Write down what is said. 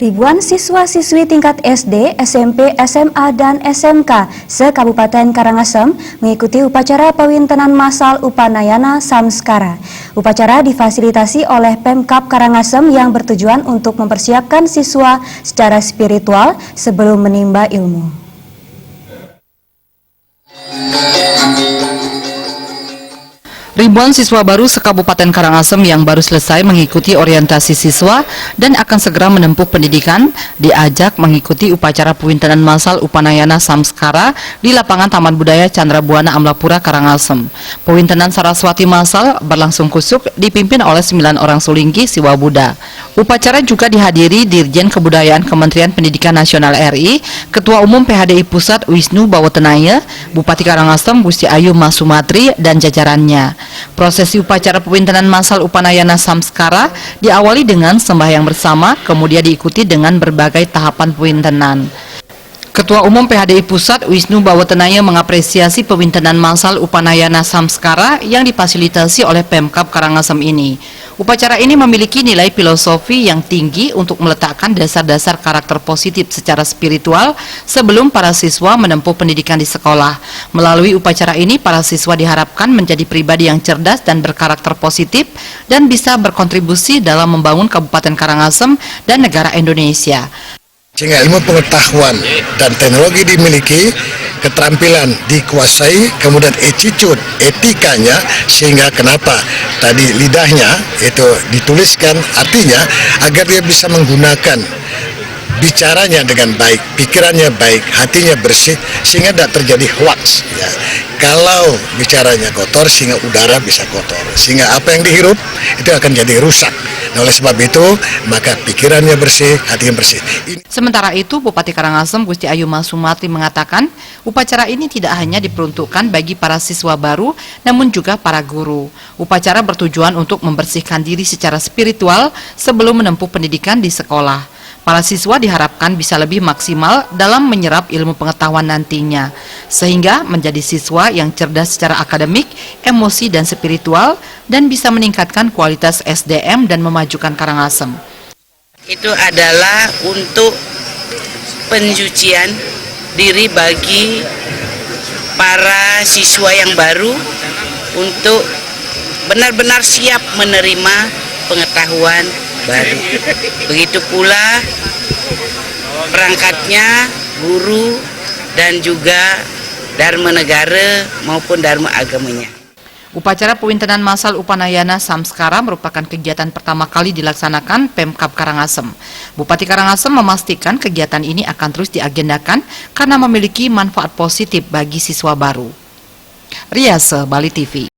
Ribuan siswa-siswi tingkat SD, SMP, SMA, dan SMK se-Kabupaten Karangasem mengikuti upacara pewintenan massal Upanayana Samskara. Upacara difasilitasi oleh Pemkab Karangasem yang bertujuan untuk mempersiapkan siswa secara spiritual sebelum menimba ilmu. Ribuan siswa baru se-Kabupaten Karangasem yang baru selesai mengikuti orientasi siswa dan akan segera menempuh pendidikan diajak mengikuti upacara pewintenan massal Upanayana Samskara di lapangan Taman Budaya Candrabuana Amlapura, Karangasem. Pewintenan Saraswati massal berlangsung kusuk dipimpin oleh 9 orang sulinggi Siwa Buddha. Upacara juga dihadiri Dirjen Kebudayaan Kementerian Pendidikan Nasional RI, Ketua Umum PHDI Pusat Wisnu Bawotenaya, Bupati Karangasem Gusti Ayu Mas Sumatri dan jajarannya. Prosesi upacara pewintenan massal Upanayana Samskara diawali dengan sembahyang bersama, kemudian diikuti dengan berbagai tahapan pewintenan. Ketua Umum PHDI Pusat Wisnu Bawotenaya mengapresiasi pewintenan massal Upanayana Samskara yang difasilitasi oleh Pemkab Karangasem ini. Upacara ini memiliki nilai filosofi yang tinggi untuk meletakkan dasar-dasar karakter positif secara spiritual sebelum para siswa menempuh pendidikan di sekolah. Melalui upacara ini, para siswa diharapkan menjadi pribadi yang cerdas dan berkarakter positif dan bisa berkontribusi dalam membangun Kabupaten Karangasem dan negara Indonesia. Sehingga ilmu pengetahuan dan teknologi dimiliki, keterampilan dikuasai, kemudian attitude, etikanya, sehingga kenapa tadi lidahnya itu dituliskan, artinya agar dia bisa menggunakan bicaranya dengan baik, pikirannya baik, hatinya bersih, sehingga tidak terjadi hoax. Ya. Kalau bicaranya kotor, sehingga udara bisa kotor, sehingga apa yang dihirup itu akan jadi rusak. Nah, oleh sebab itu, maka pikirannya bersih, hatinya bersih. Sementara itu, Bupati Karangasem Gusti Ayu Mas Sumatri mengatakan, upacara ini tidak hanya diperuntukkan bagi para siswa baru, namun juga para guru. Upacara bertujuan untuk membersihkan diri secara spiritual sebelum menempuh pendidikan di sekolah. Para siswa diharapkan bisa lebih maksimal dalam menyerap ilmu pengetahuan nantinya, sehingga menjadi siswa yang cerdas secara akademik, emosi, dan spiritual, dan bisa meningkatkan kualitas SDM dan memajukan Karangasem. Itu adalah untuk pensucian diri bagi para siswa yang baru untuk benar-benar siap menerima pengetahuan baru. Begitu pula perangkatnya, guru, dan juga dharma negara maupun dharma agamanya. Upacara pewintenan massal Upanayana Samskara merupakan kegiatan pertama kali dilaksanakan Pemkab Karangasem. Bupati Karangasem memastikan kegiatan ini akan terus diagendakan karena memiliki manfaat positif bagi siswa baru. Riase, Bali TV.